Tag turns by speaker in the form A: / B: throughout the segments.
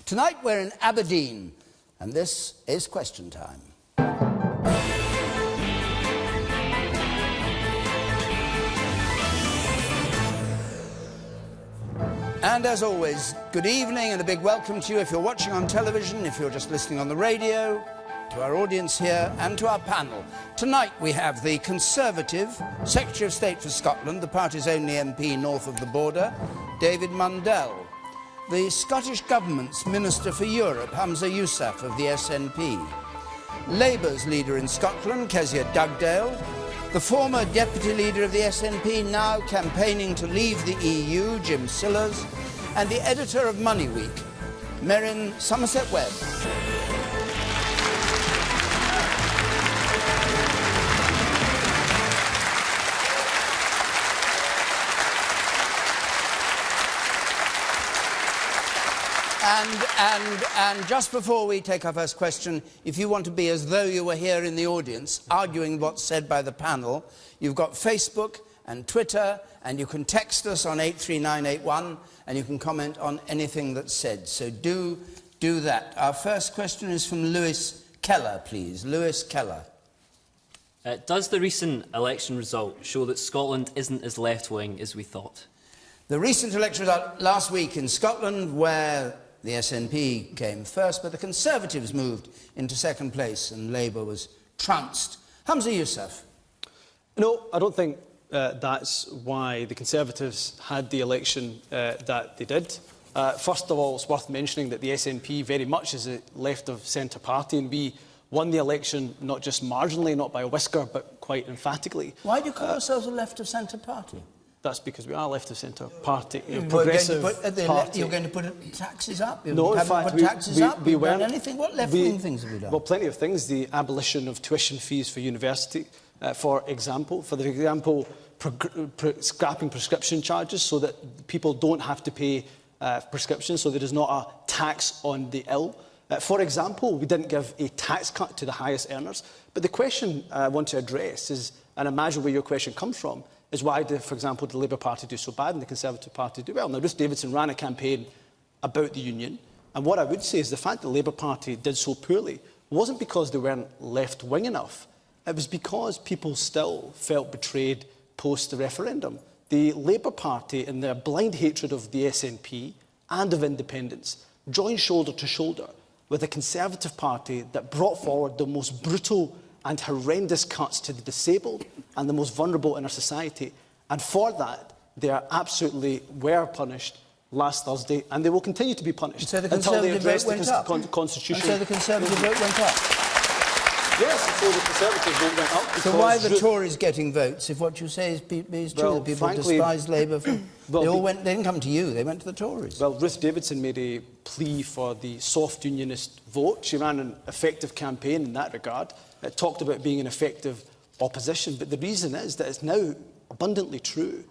A: Tonight we're in Aberdeen, and this is Question Time. And as always, good evening and a big welcome to you if you're watching on television, if you're just listening on the radio, to our audience here and to our panel. Tonight we have the Conservative Secretary of State for Scotland, the party's only MP north of the border, David Mundell. The Scottish Government's Minister for Europe, Humza Yousaf of the SNP. Labour's leader in Scotland, Kezia Dugdale. The former Deputy Leader of the SNP, now campaigning to leave the EU, Jim Sillars. And the editor of Money Week, Merrin Somerset-Webb. And just before we take our first question, if you want to be as though you were here in the audience, arguing what's said by the panel, you've got Facebook and Twitter, and you can text us on 83981, and you can comment on anything that's said. So do that. Our first question is from Lewis Keller, please. Lewis Keller.
B: Does the recent election result show that Scotland isn't as left-wing as we thought?
A: The recent election result last week in Scotland, where the SNP came first, but the Conservatives moved into second place and Labour was trounced. Humza Yousaf.
C: No, I don't think that's why the Conservatives had the election that they did. First of all, it's worth mentioning that the SNP very much is a left-of-centre party, and we won the election not just marginally, not by a whisker, but quite emphatically.
A: Why do you call yourselves a left-of-centre party?
C: That's because we are a left-of-centre party, progressive party.
A: You're going to put taxes up?
C: No, in fact, we weren't.
A: Anything? What left-wing things have we done?
C: Well, plenty of things. The abolition of tuition fees for university, for example. Scrapping prescription charges so that people don't have to pay prescriptions, so there is not a tax on the ill. For example, we didn't give a tax cut to the highest earners. But the question I want to address is, and imagine where your question comes from, is why did, for example, the Labour Party do so bad and the Conservative Party do well? Now, Ruth Davidson ran a campaign about the union, and what I would say is the fact the Labour Party did so poorly wasn't because they weren't left-wing enough. It was because people still felt betrayed post the referendum. The Labour Party, in their blind hatred of the SNP and of independence, joined shoulder to shoulder with a Conservative Party that brought forward the most brutal and horrendous cuts to the disabled and the most vulnerable in our society. And for that, they absolutely were punished last Thursday, and they will continue to be punished until they address the Constitution.
A: And so the Conservative vote went up?
C: Yes, so the Conservative vote went up.
A: So why are the Tories getting votes if what you say is true? Well, that people frankly, despise Labour. They didn't come to you, they went to the Tories.
C: Well, Ruth Davidson made a plea for the soft unionist vote. She ran an effective campaign in that regard. It talked about being an effective opposition, but the reason is that it's now abundantly true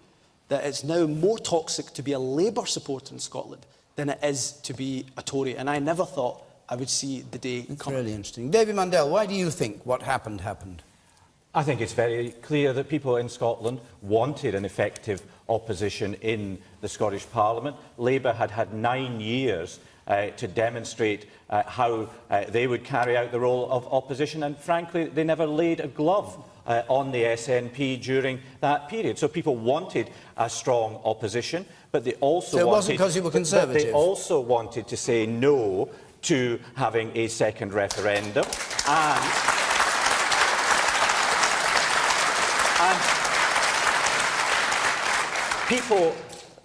C: that it's now more toxic to be a Labour supporter in Scotland than it is to be a Tory, and I never thought I would see the day come.
A: It's really interesting. David Mundell, why do you think what happened happened?
D: I think it's very clear that people in Scotland wanted an effective opposition in the Scottish Parliament. Labour had had 9 years to demonstrate how they would carry out the role of opposition, and frankly they never laid a glove on the SNP during that period. So people wanted a strong opposition, but they also
A: it wasn't because you were Conservative?
D: But they also wanted to say no to having a second referendum, and people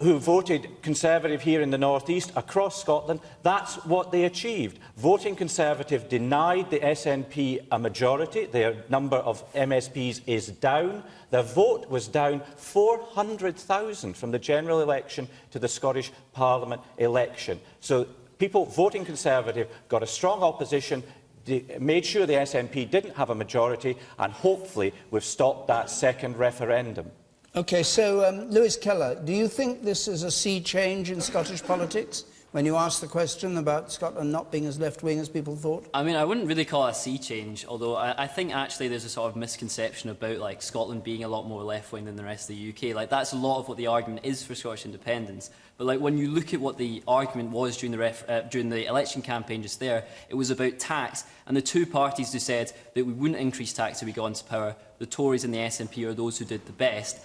D: who voted Conservative here in the North East, across Scotland, that's what they achieved. Voting Conservative denied the SNP a majority. Their number of MSPs is down. Their vote was down 400,000 from the general election to the Scottish Parliament election. So people voting Conservative got a strong opposition, made sure the SNP didn't have a majority, and hopefully we've stopped that second referendum.
A: OK, so Lewis Keller, do you think this is a sea change in Scottish politics? when you asked the question about Scotland not being as left-wing as people thought?
B: I mean, I wouldn't really call it a sea change, although I think actually there's a sort of misconception about like Scotland being a lot more left-wing than the rest of the UK. Like that's a lot of what the argument is for Scottish independence. But like when you look at what the argument was during the election campaign just there, it was about tax, and the two parties who said that we wouldn't increase tax if we got into power, the Tories and the SNP, are those who did the best.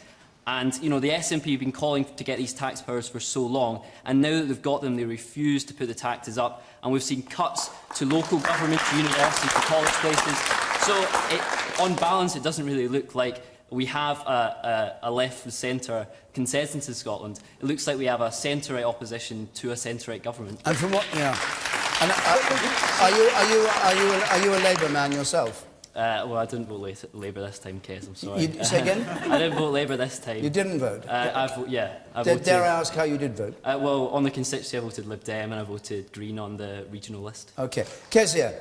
B: And, you know, the SNP have been calling to get these tax powers for so long, and now that they've got them, they refuse to put the taxes up. And we've seen cuts to local government, to universities, to college places. So, on balance, it doesn't really look like we have a left-centre consensus in Scotland. It looks like we have a centre-right opposition to a centre-right government.
A: And from what, yeah. And are you a Labour man yourself?
B: Well, I didn't vote Labour this time, Kes, I'm sorry.
A: Say again?
B: I didn't vote Labour this time.
A: You didn't vote?
B: I voted...
A: Dare I ask how you did vote?
B: Well, on the constituency I voted Lib Dem and I voted Green on the regional list.
A: OK. Kezia,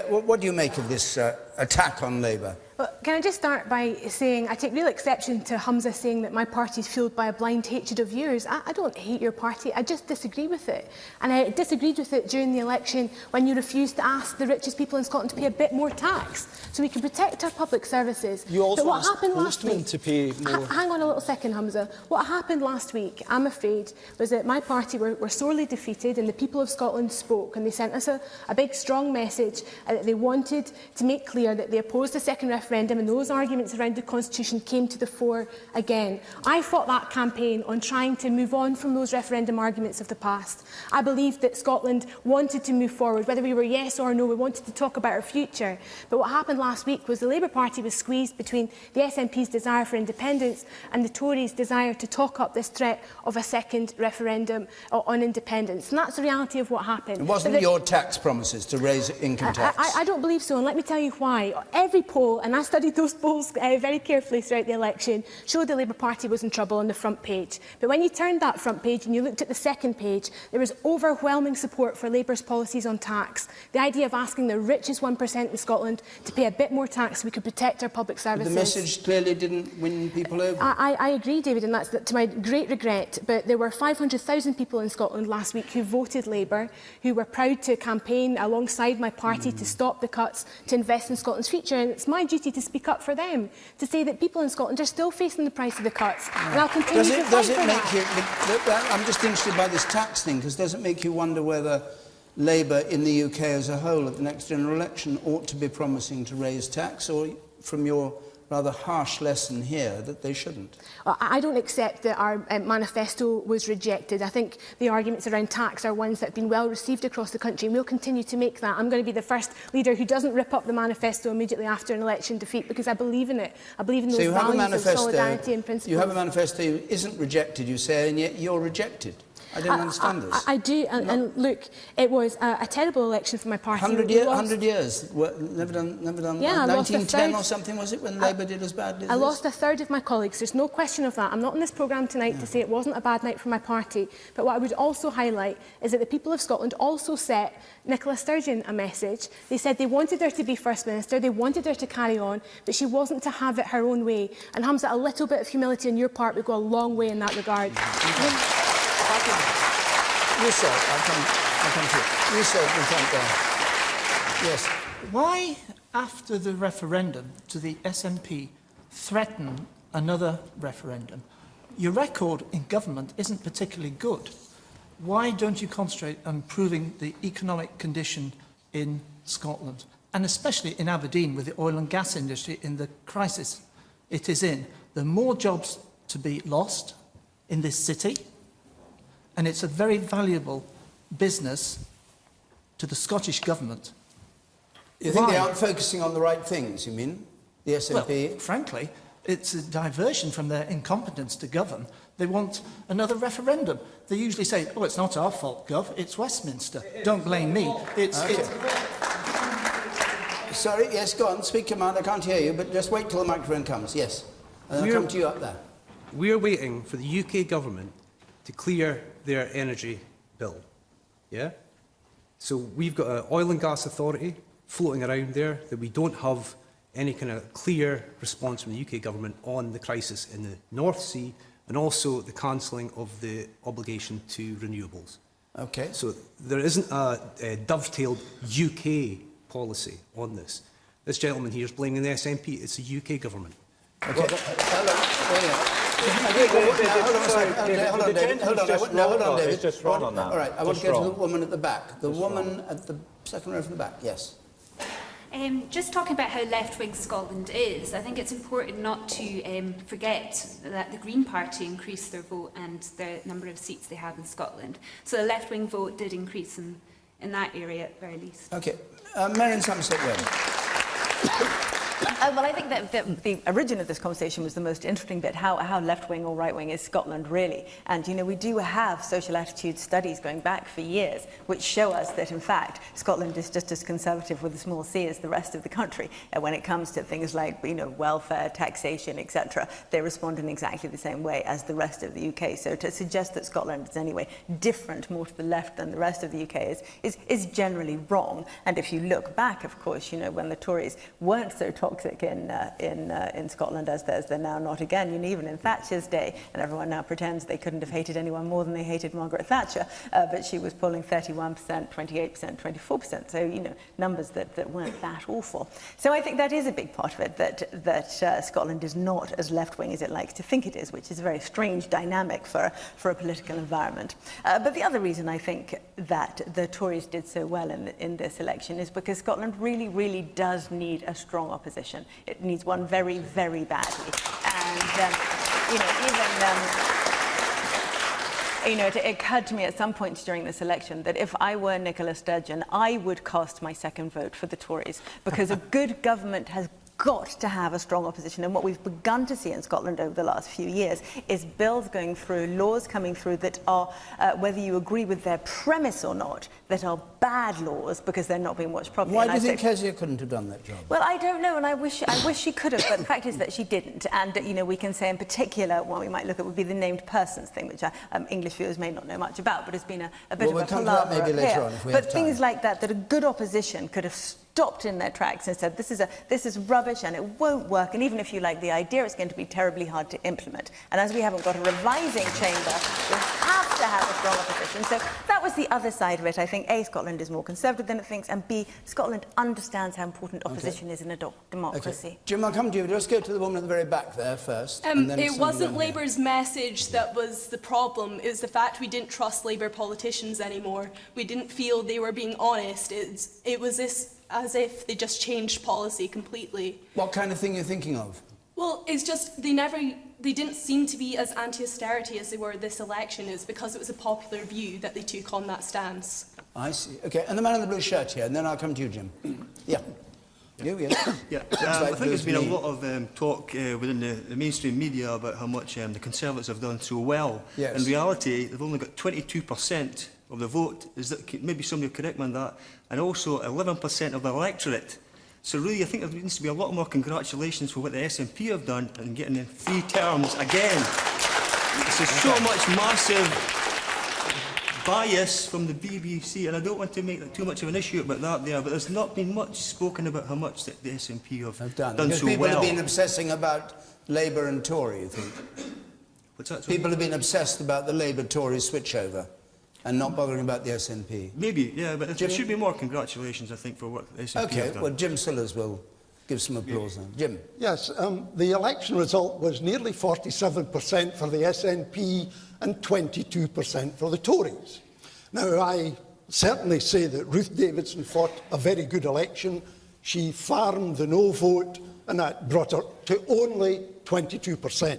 A: what do you make of this attack on Labour?
E: Well, can I just start by saying I take real exception to Hamza saying that my party is fuelled by a blind hatred of yours. I don't hate your party, I just disagree with it. And I disagreed with it during the election when you refused to ask the richest people in Scotland to pay a bit more tax so we can protect our public services.
C: You also
E: but what
C: asked
E: happened last week
C: to pay more.
E: Hang on a little second, Hamza. What happened last week, I'm afraid, was that my party were sorely defeated and the people of Scotland spoke and they sent us a big, strong message that they wanted to make clear that they opposed the second referendum, and those arguments around the Constitution came to the fore again. I fought that campaign on trying to move on from those referendum arguments of the past. I believed that Scotland wanted to move forward, whether we were yes or no, we wanted to talk about our future. But what happened last week was the Labour Party was squeezed between the SNP's desire for independence and the Tories' desire to talk up this threat of a second referendum on independence. And that's the reality of what happened.
A: It wasn't your tax promises to raise income tax?
E: I don't believe so, and let me tell you why. Every poll, and I studied those polls very carefully throughout the election, showed the Labour Party was in trouble on the front page. But when you turned that front page and you looked at the second page, there was overwhelming support for Labour's policies on tax. The idea of asking the richest 1% in Scotland to pay a bit more tax so we could protect our public services.
A: The message clearly didn't win people over.
E: I agree, David, and that's to my great regret. But there were 500,000 people in Scotland last week who voted Labour, who were proud to campaign alongside my party to stop the cuts, to invest in Scotland's future. And it's my duty to speak up for them, to say that people in Scotland are still facing the price of the cuts. And I'll continue to fight for that.
A: I'm just interested by this tax thing, because does it make you wonder whether Labour in the UK as a whole at the next general election ought to be promising to raise tax, or from your rather harsh lesson here that they shouldn't?
E: I don't accept that our manifesto was rejected. I think the arguments around tax are ones that have been well received across the country, and we'll continue to make that. I'm going to be the first leader who doesn't rip up the manifesto immediately after an election defeat, because I believe in it. I believe in those values of solidarity and principles.
A: You have a manifesto that isn't rejected, you say, and yet you're rejected. I don't understand this.
E: I do, and look, it was a terrible election for my party.
A: 100 years? Never done.
E: Yeah,
A: 1910 or something, was it, when Labour did as badly as
E: I lost a third of my colleagues. There's no question of that. I'm not on this programme tonight to say it wasn't a bad night for my party. But what I would also highlight is that the people of Scotland also set Nicola Sturgeon a message. They said they wanted her to be First Minister, they wanted her to carry on, but she wasn't to have it her own way. And Hamza, a little bit of humility on your part would go a long way in that regard.
A: Yusuf, I'll come to you. Yusuf, in front there. Yes.
F: Why, after the referendum, do the SNP threaten another referendum? Your record in government isn't particularly good. Why don't you concentrate on improving the economic condition in Scotland, and especially in Aberdeen with the oil and gas industry in the crisis it is in? There are more jobs to be lost in this city, and it's a very valuable business to the Scottish Government.
A: You think they aren't focusing on the right things, you mean, the SNP?
F: Well, frankly, it's a diversion from their incompetence to govern. They want another referendum. They usually say, oh, it's not our fault, Gov, it's Westminster. Don't blame me.
A: Sorry, yes, go on, speak command, I can't hear you, but just wait till the microphone comes, yes. And I'll come to you up there.
G: We're waiting for the UK government to clear their energy bill, yeah? So we've got an oil and gas authority floating around there that we don't have any kind of clear response from the UK government on the crisis in the North Sea, and also the cancelling of the obligation to renewables.
A: Okay.
G: So there isn't a dovetailed UK policy on this. This gentleman here is blaming the SNP. It's the UK government.
A: Okay. Hold on, David.
D: It's just wrong on that.
A: All right, I want to go to the woman at the back. The woman at the second row from the back, yes.
H: Just talking about how left-wing Scotland is, I think it's important not to forget that the Green Party increased their vote and the number of seats they have in Scotland. So the left-wing vote did increase in that area at the very least.
A: Okay. Marion Somerset-Webb.
I: Well, I think that the origin of this conversation was the most interesting bit, how left-wing or right-wing is Scotland really. And, you know, we do have social attitude studies going back for years which show us that, in fact, Scotland is just as conservative with a small c as the rest of the country. And when it comes to things like, you know, welfare, taxation, etc., they respond in exactly the same way as the rest of the UK. So to suggest that Scotland is anyway different, more to the left than the rest of the UK is generally wrong. And if you look back, of course, you know, when the Tories weren't so toxic in Scotland as they're now not again. You know, even in Thatcher's day, and everyone now pretends they couldn't have hated anyone more than they hated Margaret Thatcher, but she was polling 31%, 28%, 24%. So, you know, numbers that weren't that awful. So I think that is a big part of it, that Scotland is not as left-wing as it likes to think it is, which is a very strange dynamic for a political environment. But the other reason I think that the Tories did so well in this election is because Scotland really, really does need a strong opposition. It needs one very, very badly. And, you know, even, you know, it occurred to me at some point during this election that if I were Nicola Sturgeon, I would cast my second vote for the Tories, because a good government has got to have a strong opposition. And what we've begun to see in Scotland over the last few years is bills going through, laws coming through that are, whether you agree with their premise or not, that are bad laws because they're not being watched properly.
A: Why do you think Kezia couldn't have done that job?
I: Well, I don't know, and I wish she could have, but the fact is that she didn't. And, you know, we can say in particular, what we might look at would be the named persons thing, which English viewers may not know much about, but it's been a bit of a palaver
A: maybe later
I: here.
A: on if we have
I: But
A: time.
I: things like that a good opposition could have stopped in their tracks and said, this is rubbish and it won't work, and even if you like the idea, it's going to be terribly hard to implement. And as we haven't got a revising chamber, we have to have a strong opposition. So that was the other side of it. I think, A, Scotland is more conservative than it thinks, and B, Scotland understands how important opposition is in a democracy.
A: Okay. Jim, I'll come to you. Let's go to the woman at the very back there first. And then
J: it wasn't Labour's message that was the problem. It was the fact we didn't trust Labour politicians anymore. We didn't feel they were being honest. It was this as if they just changed policy completely.
A: What kind of thing are you thinking of?
J: Well, it's just they didn't seem to be as anti-austerity as they were this election, is because it was a popular view that they took on that stance.
A: I see. Okay, and the man in the blue shirt here, and then I'll come to you, Jim. Yeah. You, yeah.
K: Yeah, I think there's been a lot of talk within the mainstream media about how much the Conservatives have done so well.
A: Yes.
K: In reality, they've only got 22% of the vote. Is that, maybe somebody will correct me on that, and also 11% of the electorate. So really, I think there needs to be a lot more congratulations for what the SNP have done in getting in 3 terms again. There's so much massive bias from the BBC, and I don't want to make too much of an issue about that there, but there's not been much spoken about how much the SNP have done
A: because
K: so well.
A: People have been obsessing about Labour and Tory, you think?
K: What's that?
A: People have been obsessed about the Labour-Tory switchover and not bothering about the SNP.
K: Maybe, yeah, but there should be more congratulations, I think, for what the SNP have done.
A: Okay, well, Jim Sillars will give some applause then. Jim.
L: Yes, the election result was nearly 47% for the SNP and 22% for the Tories. Now, I certainly say that Ruth Davidson fought a very good election. She farmed the no vote, and that brought her to only 22%.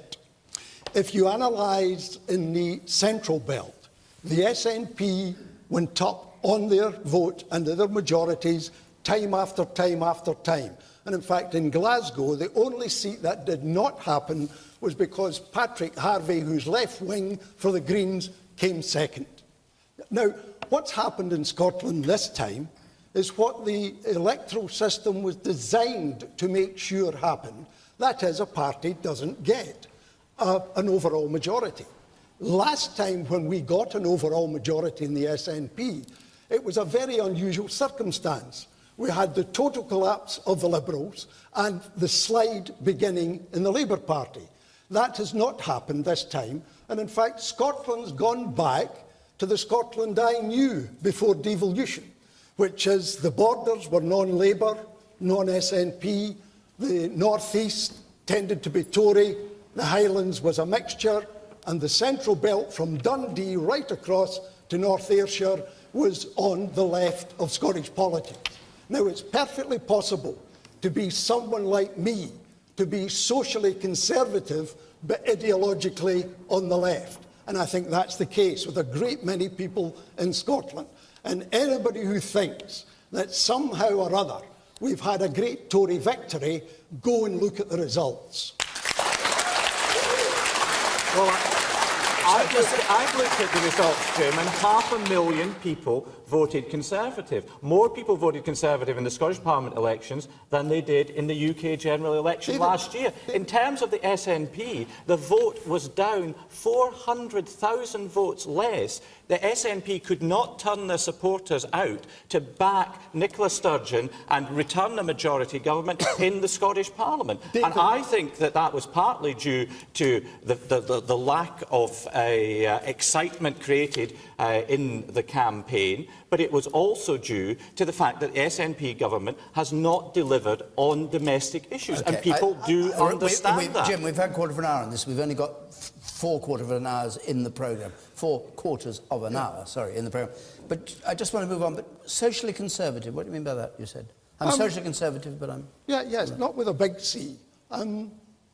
L: If you analyse in the Central Belt, the SNP went up on their vote and their majorities time after time after time. And in fact, in Glasgow, the only seat that did not happen was because Patrick Harvey, who's left-wing for the Greens, came second. Now, what's happened in Scotland this time is what the electoral system was designed to make sure happened. That is, a party doesn't get an overall majority. Last time when we got an overall majority in the SNP, it was a very unusual circumstance. We had the total collapse of the Liberals and the slide beginning in the Labour Party. That has not happened this time, and in fact Scotland's gone back to the Scotland I knew before devolution, which is the borders were non-Labour, non-SNP, the North East tended to be Tory, the Highlands was a mixture, and the Central Belt from Dundee right across to North Ayrshire was on the left of Scottish politics. Now, it's perfectly possible to be someone like me, to be socially conservative but ideologically on the left. And I think that's the case with a great many people in Scotland. And anybody who thinks that somehow or other we've had a great Tory victory, go and look at the results.
D: Well, I've looked at the results, Jim, and 500,000 people voted Conservative. More people voted Conservative in the Scottish Parliament elections than they did in the UK general election last year. In terms of the SNP, the vote was down 400,000 votes less. The SNP could not turn their supporters out to back Nicola Sturgeon and return a majority government in the Scottish Parliament. And I think that that was partly due to the lack of excitement created in the campaign, but it was also due to the fact that the SNP government has not delivered on domestic issues, and people do understand that.
A: Jim, we've had a quarter of an hour on this. We've only got 4 quarter of an hours in the programme. 4 quarters of an hour, sorry, in the programme. But I just want to move on. But socially conservative, what do you mean by that, you said? I'm socially conservative, but I'm...
L: Yes, not with a big C.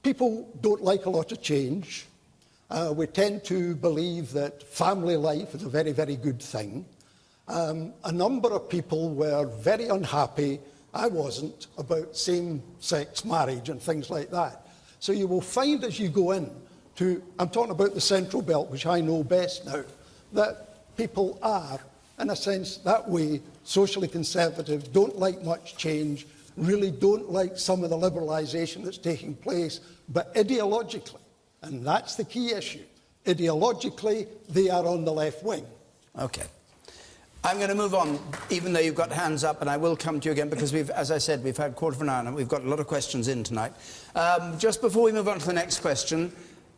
L: People don't like a lot of change. We tend to believe that family life is a very, very good thing. A number of people were very unhappy, I wasn't, about same-sex marriage and things like that. So you will find as you go in to, I'm talking about the Central Belt, which I know best now, that people are, in a sense, that way, socially conservative, don't like much change, really don't like some of the liberalisation that's taking place, but ideologically, and that's the key issue, ideologically, they are on the left wing.
A: OK. I'm going to move on, even though you've got hands up, and I will come to you again, because we've, as I said, we've had a quarter of an hour, and we've got a lot of questions in tonight. Just before we move on to the next question,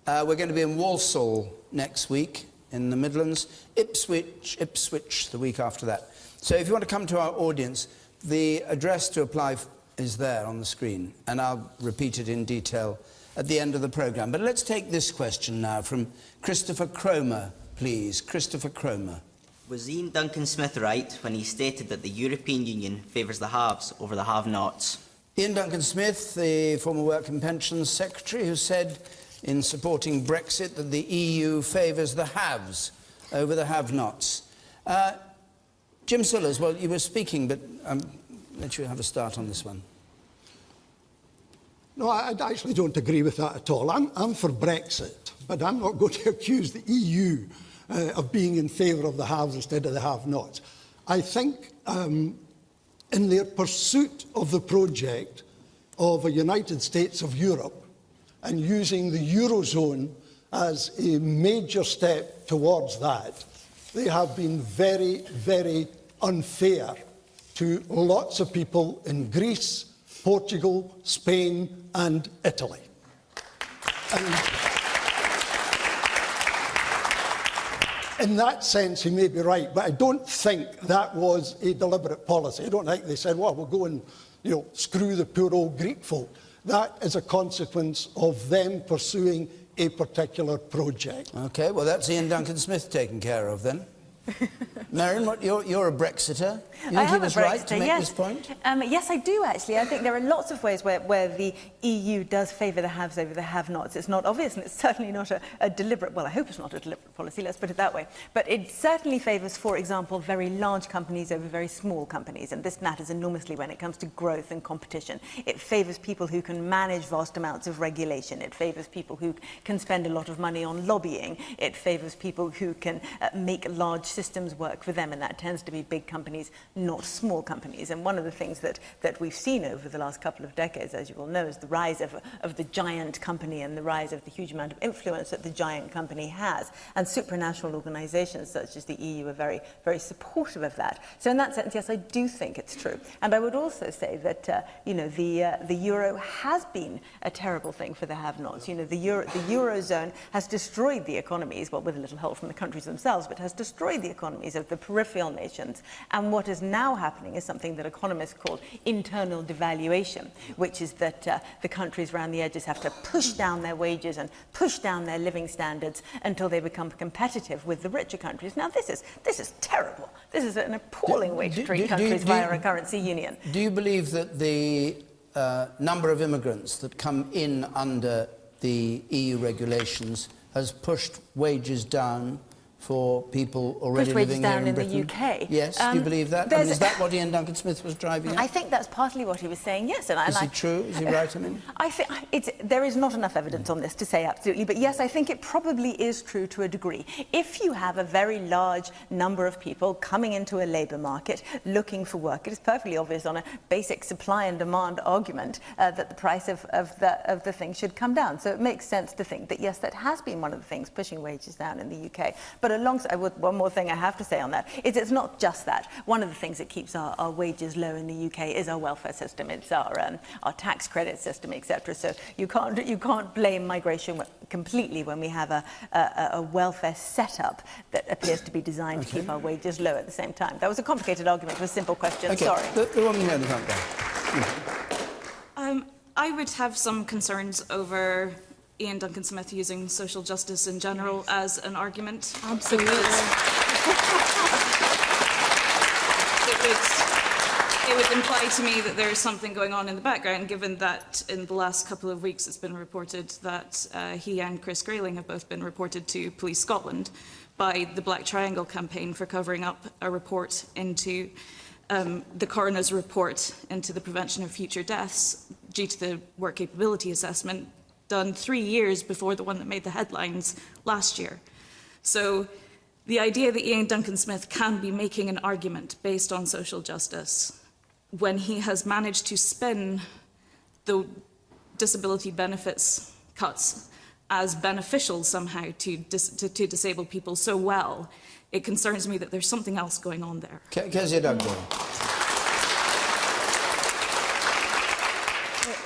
A: we're going to be in Walsall next week, in the Midlands, Ipswich the week after that. So if you want to come to our audience, the address to apply is there on the screen, and I'll repeat it in detail at the end of the programme. But let's take this question now from Christopher Cromer, please. Christopher Cromer.
M: Was Ian Duncan Smith right when he stated that the European Union favours the haves over the have-nots?
A: Ian Duncan Smith, the former Work and Pensions Secretary, who said in supporting Brexit that the EU favours the haves over the have-nots. Jim Sullers, well, you were speaking, but let you have a start on this one.
L: No, I actually don't agree with that at all. I'm for Brexit, but I'm not going to accuse the EU of being in favour of the haves instead of the have-nots. I think in their pursuit of the project of a United States of Europe and using the Eurozone as a major step towards that, they have been very, very unfair to lots of people in Greece, Portugal, Spain and Italy. In that sense, he may be right, but I don't think that was a deliberate policy. I don't think they said, well, we'll go and screw the poor old Greek folk. That is a consequence of them pursuing a particular project.
A: OK, well, that's Ian Duncan Smith taken care of, then. Marion, you're a Brexiter. You think he was right to make this point?
I: Yes, I do, actually. I think there are lots of ways where the EU does favour the haves over the have-nots. It's not obvious, and it's certainly not a deliberate... Well, I hope it's not a deliberate policy, let's put it that way. But it certainly favours, for example, very large companies over very small companies, and this matters enormously when it comes to growth and competition. It favours people who can manage vast amounts of regulation. It favours people who can spend a lot of money on lobbying. It favours people who can make large systems work for them, and that tends to be big companies, not small companies. And one of the things that we've seen over the last couple of decades, as you will know, is the rise of the giant company and the rise of the huge amount of influence that the giant company has. And supranational organisations such as the EU are very, very supportive of that. So in that sense, yes, I do think it's true. And I would also say that, the euro has been a terrible thing for the have-nots. The eurozone has destroyed the economies, well, with a little help from the countries themselves, but has destroyed the economies of the peripheral nations. And what is now happening is something that economists call internal devaluation, which is that the countries around the edges have to push down their wages and push down their living standards until they become competitive with the richer countries. Now, this is terrible. This is an appalling way to treat countries via a currency union.
A: Do you believe that the number of immigrants that come in under the EU regulations has pushed wages down for people already living here in Britain?
I: In the UK.
A: Yes, do you believe that? I mean, is that what Ian Duncan-Smith was driving at?
I: I think that's partly what he was saying, yes.
A: Is it true? Is he right, I mean?
I: I think there is not enough evidence on this to say absolutely, but yes, I think it probably is true to a degree. If you have a very large number of people coming into a labour market looking for work, it is perfectly obvious on a basic supply and demand argument that the price of the thing should come down. So it makes sense to think that, yes, that has been one of the things pushing wages down in the UK. But alongside, one more thing I have to say on that is it's not just that. One of the things that keeps our wages low in the UK is our welfare system. It's our tax credit system, etc. So you can't blame migration completely when we have a welfare setup that appears to be designed to keep our wages low at the same time. That was a complicated argument to a simple question.
A: Okay.
I: Sorry.
A: The woman here in the front there.
N: I would have some concerns over Ian Duncan-Smith using social justice in general as an argument.
E: Absolutely.
N: It would imply to me that there is something going on in the background, given that in the last couple of weeks it's been reported that he and Chris Grayling have both been reported to Police Scotland by the Black Triangle campaign for covering up a report into the coroner's report into the prevention of future deaths due to the work capability assessment done 3 years before the one that made the headlines last year. So the idea that Ian Duncan-Smith can be making an argument based on social justice when he has managed to spin the disability benefits cuts as beneficial somehow to disabled people so well, it concerns me that there's something else going on there.
A: Kezia Dugdale.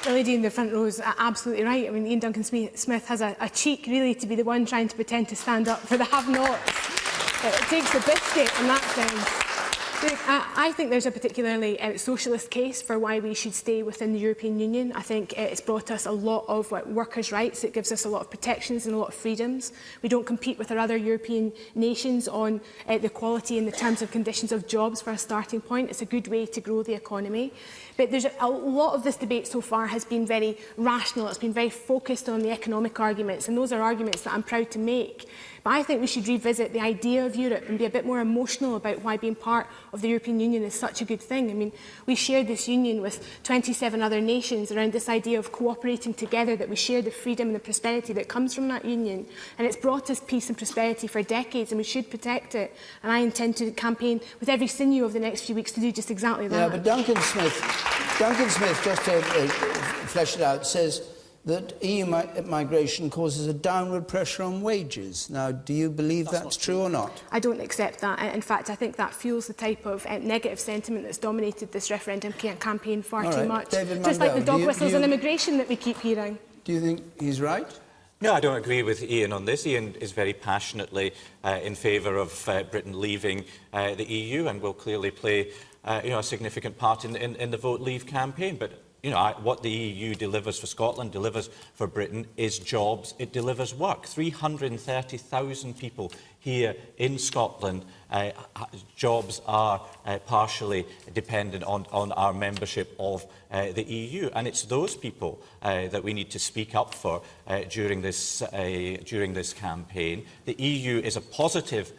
E: The lady in the front row is absolutely right. I mean, Ian Duncan-Smith has a cheek, really, to be the one trying to pretend to stand up for the have-nots. It takes the biscuit in that sense. I think there's a particularly socialist case for why we should stay within the European Union. I think it's brought us a lot of workers' rights. It gives us a lot of protections and a lot of freedoms. We don't compete with our other European nations on the quality and the terms and conditions of jobs for a starting point. It's a good way to grow the economy. But there's a lot of this debate so far has been very rational. It's been very focused on the economic arguments, and those are arguments that I'm proud to make. But I think we should revisit the idea of Europe and be a bit more emotional about why being part of the European Union is such a good thing. I mean, we share this union with 27 other nations around this idea of cooperating together, that we share the freedom and the prosperity that comes from that union. And it's brought us peace and prosperity for decades, and we should protect it. And I intend to campaign with every sinew over the next few weeks to do just exactly that.
A: Yeah, but Duncan-Smith, just to flesh it out, says that EU migration causes a downward pressure on wages. Now, do you believe that's true or not?
E: I don't accept that. In fact, I think that fuels the type of negative sentiment that's dominated this referendum campaign far too much.
A: David
E: Just
A: Mandel,
E: like the dog whistles on immigration that we keep hearing.
A: Do you think he's right?
D: No, I don't agree with Ian on this. Ian is very passionately in favour of Britain leaving the EU and will clearly play a significant part in the Vote Leave campaign. But what the EU delivers for Scotland, delivers for Britain, is jobs. It delivers work. 330,000 people here in Scotland. Jobs are partially dependent on our membership of the EU. And it's those people that we need to speak up for during this campaign. The EU is a positive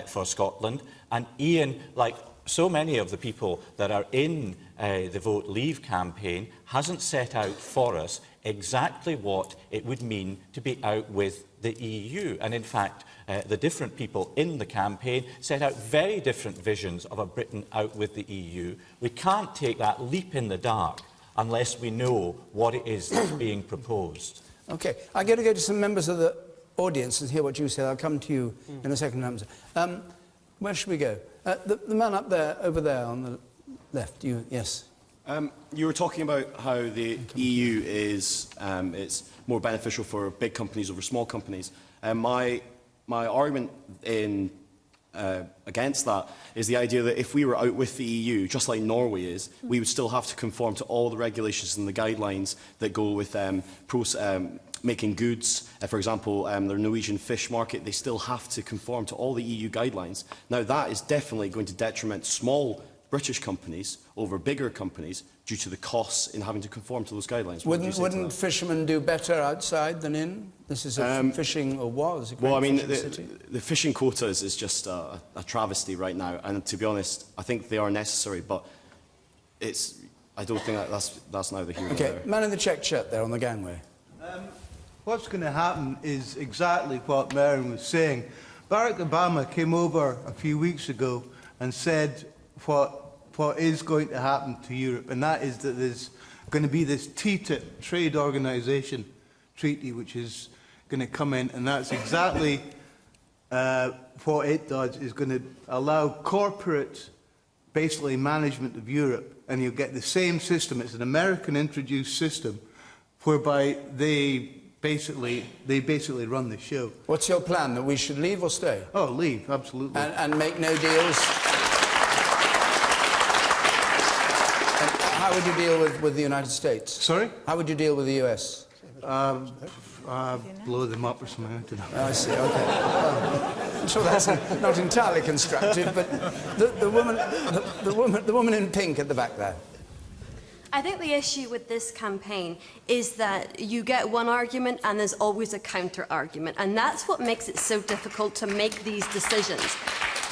D: for Scotland. And Ian, like so many of the people that are in the Vote Leave campaign, hasn't set out for us exactly what it would mean to be out with the EU. And in fact, the different people in the campaign set out very different visions of a Britain out with the EU. We can't take that leap in the dark unless we know what it is that's being proposed.
A: OK, I'm going to go to some members of the audience and hear what you say. I'll come to you in a second, Hamza. Where should we go? The man up there, over there on the left, yes.
O: You were talking about how the EU is it's more beneficial for big companies over small companies. My argument in against that is the idea that if we were out with the EU, just like Norway is, we would still have to conform to all the regulations and the guidelines that go with making goods. For example, the Norwegian fish market, they still have to conform to all the EU guidelines. Now, that is definitely going to detriment small British companies over bigger companies due to the costs in having to conform to those guidelines.
A: Wouldn't fishermen do better outside than in? This is a fishing, or was a great
O: well, I mean,
A: city.
O: the fishing quotas is just a travesty right now, and to be honest, I think they are necessary, but I don't think that's neither here nor there.
A: Okay, man in the checked shirt there on the gangway.
P: What's going to happen is exactly what Maren was saying. Barack Obama came over a few weeks ago and said what is going to happen to Europe, and that is that there's going to be this TTIP, Trade Organisation Treaty, which is going to come in, and that's exactly what it does, is going to allow corporate, basically, management of Europe, and you'll get the same system. It's an American-introduced system whereby they basically run the show.
A: What's your plan, that we should leave or stay?
P: Oh, leave, absolutely.
A: And make no deals? How would you deal with the United States?
P: Sorry?
A: How would you deal with the US?
P: Blow them up or something, I don't know.
A: I see, okay. Well, I'm sure that's not entirely constructive, but the woman in pink at the back there.
Q: I think the issue with this campaign is that you get one argument and there's always a counter-argument, and that's what makes it so difficult to make these decisions.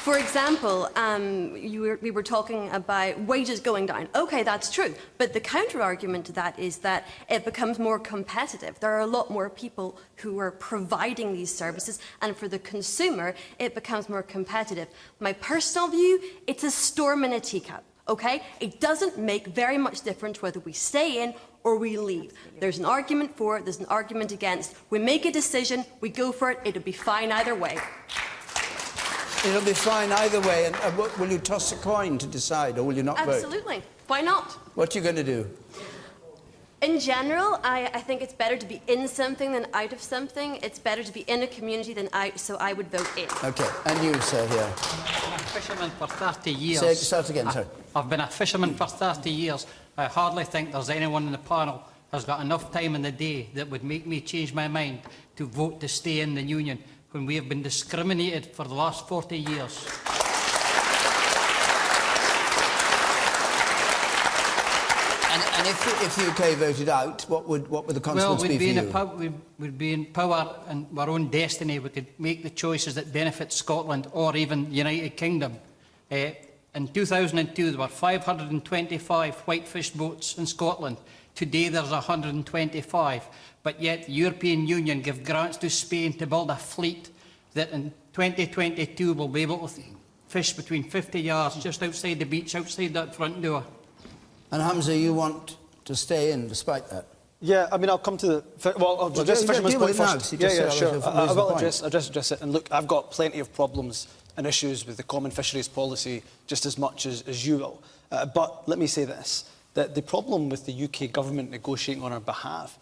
Q: For example, we were talking about wages going down. Okay, that's true, but the counter-argument to that is that it becomes more competitive. There are a lot more people who are providing these services, and for the consumer, it becomes more competitive. My personal view, it's a storm in a teacup. Okay? It doesn't make very much difference whether we stay in or we leave. There's an argument for it, there's an argument against. We make a decision, we go for it, it'll be fine either way.
A: It'll be fine either way, and will you toss a coin to decide, or will you not vote?
Q: Absolutely. Why not?
A: What are you going to do?
Q: In general, I think it's better to be in something than out of something. It's better to be in a community than out, so I would vote in.
A: Okay, and you, sir, here.
R: I've been a fisherman for 30 years.
A: Start again, sorry.
R: I've been a fisherman for 30 years. I hardly think there's anyone in the panel who's got enough time in the day that would make me change my mind to vote to stay in the Union when we have been discriminated for the last 40 years.
A: And if the UK voted out, what would the consequence be for you?
R: We'd be in power and our own destiny. We could make the choices that benefit Scotland or even the United Kingdom. In 2002, there were 525 whitefish boats in Scotland. Today, there's 125. But yet, the European Union gave grants to Spain to build a fleet that in 2022 will be able to fish between 50 yards just outside the beach, outside that front door.
A: And Hamza, you want to stay in despite that?
C: Yeah, I mean, I'll come to the... Well, I'll address the fisherman's point first.
A: Yeah, sure.
C: I will address it. And look, I've got plenty of problems and issues with the common fisheries policy just as much as you will. But let me say this, that the problem with the UK government negotiating on our behalf,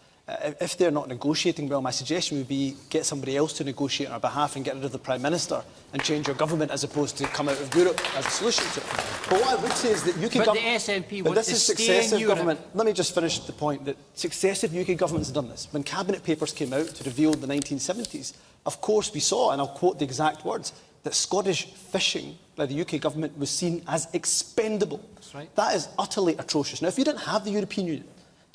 C: if they're not negotiating well, my suggestion would be get somebody else to negotiate on our behalf and get rid of the Prime Minister and change your government as opposed to come out of Europe as a solution to it. But what I would say is that UK government...
R: But the SNP wants to stay
C: successive
R: in Europe.
C: government. Let me just finish the point that successive UK governments have done this. When Cabinet Papers came out to reveal the 1970s, of course we saw, and I'll quote the exact words, that Scottish fishing by the UK government was seen as expendable.
R: That's right.
C: That is utterly atrocious. Now, if you didn't have the European Union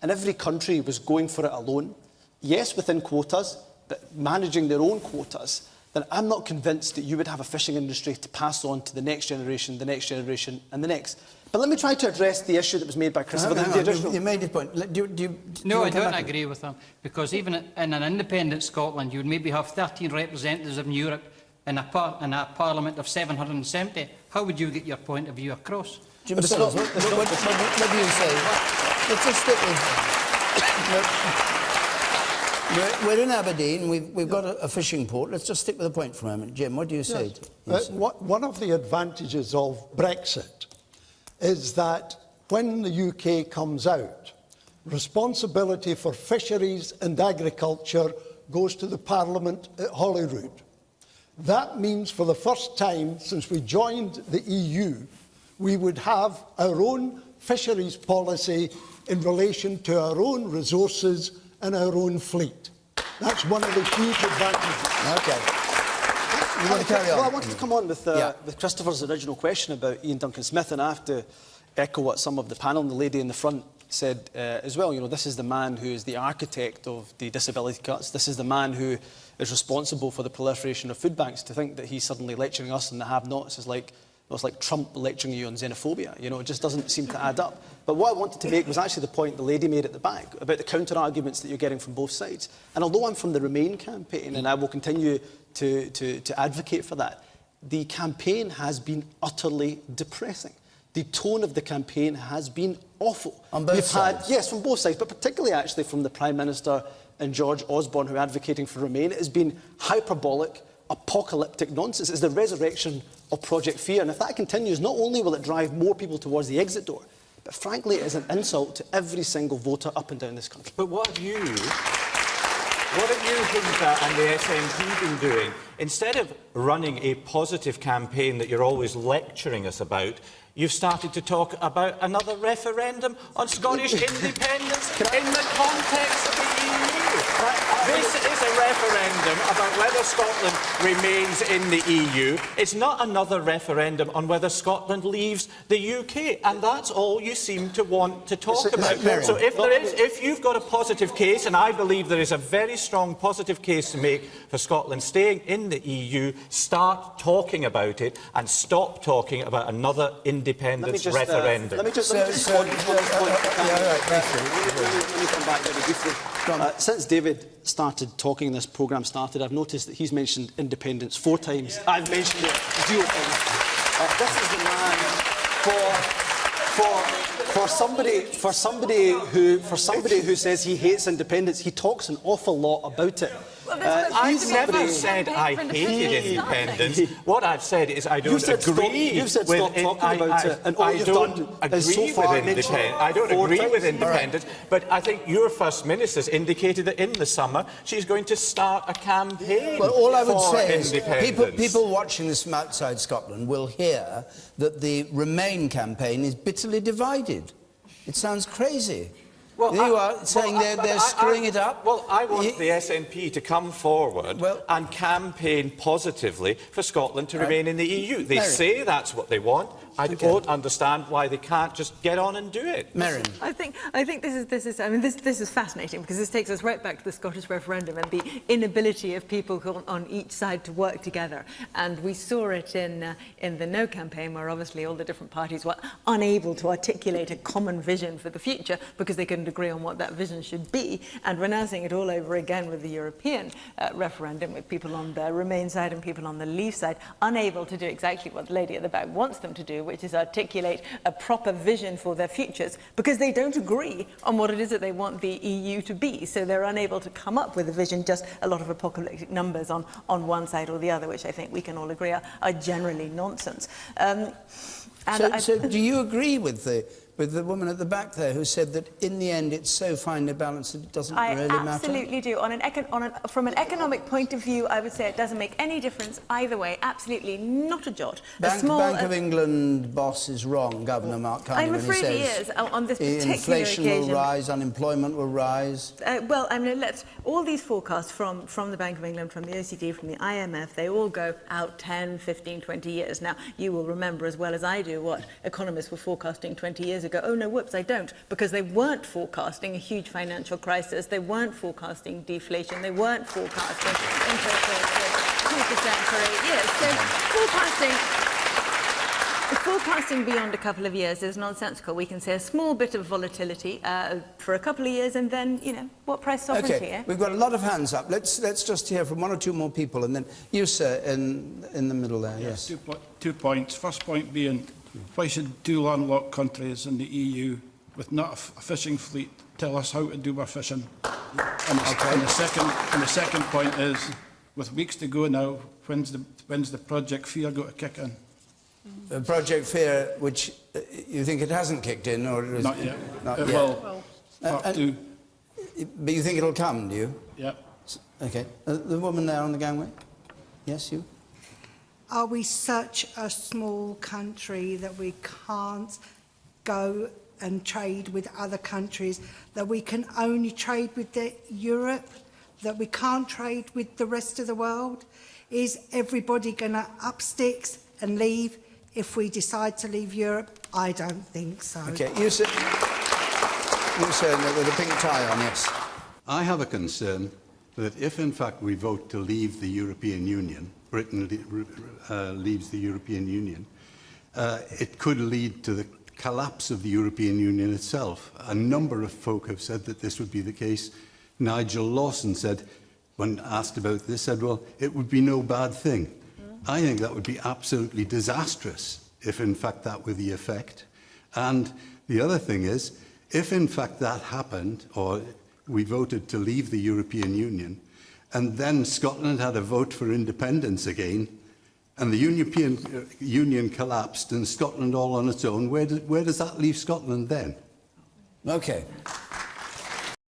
C: and every country was going for it alone, yes, within quotas, but managing their own quotas, then I'm not convinced that you would have a fishing industry to pass on to the next generation, and the next. But let me try to address the issue that was made by Chris.
A: You made your point.
R: No, I don't agree with him, because even in an independent Scotland, you would maybe have 13 representatives in Europe in a parliament of 770. How would you get your point of view across?
A: Jim Sellers, what do you say? Let's just stick with... We're in Aberdeen, we've got a fishing port. Let's just stick with the point for a moment. Jim, what do you say?
L: Yes. One of the advantages of Brexit is that when the UK comes out, responsibility for fisheries and agriculture goes to the Parliament at Holyrood. That means for the first time since we joined the EU, we would have our own fisheries policy in relation to our own resources and our own fleet. That's one of the huge advantages.
A: Okay. You want to carry on?
C: Well, I wanted to come on with Christopher's original question about Ian Duncan-Smith, and I have to echo what some of the panel and the lady in the front said as well. You know, this is the man who is the architect of the disability cuts. This is the man who is responsible for the proliferation of food banks. To think that he's suddenly lecturing us on the have-nots is like, it's like Trump lecturing you on xenophobia. You know, it just doesn't seem to add up. But what I wanted to make was actually the point the lady made at the back about the counter-arguments that you're getting from both sides. And although I'm from the Remain campaign, and I will continue to advocate for that, the campaign has been utterly depressing. The tone of the campaign has been awful.
A: On both sides?
C: Yes, from both sides, but particularly actually from the Prime Minister and George Osborne, who are advocating for Remain. It has been hyperbolic, apocalyptic nonsense. It's the resurrection of Project Fear. And if that continues, not only will it drive more people towards the exit door, but frankly, it is an insult to every single voter up and down this country.
D: But what have you, Hinta, and the SNP been doing? Instead of running a positive campaign that you're always lecturing us about, you've started to talk about another referendum on Scottish independence in the context of the EU. This is a referendum about whether Scotland remains in the EU. It's not another referendum on whether Scotland leaves the UK, and that's all you seem to want to talk about. So if you've got a positive case, and I believe there is a very strong positive case to make for Scotland staying in the EU, start talking about it and stop talking about another independence referendum.
C: Let me come back very briefly. Since David started talking, this programme started, I've noticed that he's mentioned independence 4 times. I've mentioned it 0 times. This is the man for somebody who says he hates independence. He talks an awful lot about it.
D: I've never said I hated independence. What I've said is I don't agree.
C: You've said stop talking about it, and all you've done is so far mention it.
D: I don't agree with independence, but I think your First Minister's indicated that in the summer she's going to start a campaign.
A: Well, all I would say is people watching this from outside Scotland will hear that the Remain campaign is bitterly divided. It sounds crazy.
D: Well,
A: you are saying they're screwing it up?
D: Well, I want the SNP to come forward and campaign positively for Scotland to remain in the EU. They say that's what they want. I don't understand why they can't just get on and do it.
A: Merrin.
I: I think this is fascinating, because this takes us right back to the Scottish referendum and the inability of people on each side to work together. And we saw it in the No campaign, where obviously all the different parties were unable to articulate a common vision for the future because they couldn't agree on what that vision should be. And we're now seeing it all over again with the European referendum, with people on the Remain side and people on the Leave side unable to do exactly what the lady at the back wants them to do, which is articulate a proper vision for their futures, because they don't agree on what it is that they want the EU to be. So they're unable to come up with a vision, just a lot of apocalyptic numbers on one side or the other, which I think we can all agree are generally nonsense.
A: So do you agree with the woman at the back there who said that in the end it's so finely balanced that it doesn't really matter?
I: I absolutely do. From an economic point of view, I would say it doesn't make any difference either way. Absolutely not a jot.
A: Bank of England boss is wrong, Governor Mark Carney,
I: I'm afraid he is on this particular
A: inflation
I: occasion.
A: will rise, unemployment will rise.
I: Well, I mean, all these forecasts from the Bank of England, from the OECD, from the IMF, they all go out 10, 15, 20 years. Now, you will remember as well as I do what economists were forecasting 20 years ago. Oh, no, whoops, I don't, because they weren't forecasting a huge financial crisis. They weren't forecasting deflation. They weren't forecasting interest rates of 2% for 8 years. So forecasting beyond a couple of years is nonsensical. We can say a small bit of volatility for a couple of years, and then, you know, what price sovereignty?
A: Okay, we've got a lot of hands up. Let's just hear from 1 or 2 more people, and then you, sir, in the middle there. Yes.
S: 2 points. First point being, why should dual landlocked countries in the EU with not a fishing fleet tell us how to do our fishing? And the second point is, with weeks to go now, when's the Project Fear going to kick in?
A: Project Fear, which you think it hasn't kicked in, or is
S: not yet?
A: Not
S: it
A: yet.
S: will. Part 2.
A: But you think it'll come, do you?
S: Yeah.
A: Okay. The woman there on the gangway. Yes, you.
T: Are we such a small country that we can't go and trade with other countries, that we can only trade with Europe, that we can't trade with the rest of the world? Is everybody going to up sticks and leave if we decide to leave Europe? I don't think so.
A: Okay, you say with a pink tie on, yes.
U: I have a concern that if, in fact, we vote to leave the European Union, Britain leaves the European Union, it could lead to the collapse of the European Union itself. A number of folk have said that this would be the case. Nigel Lawson said, when asked about this, said, well, it would be no bad thing. I think that would be absolutely disastrous if, in fact, that were the effect. And the other thing is, if, in fact, that happened, or we voted to leave the European Union, and then Scotland had a vote for independence again, and the European Union collapsed and Scotland all on its own, where does that leave Scotland then?
A: Okay.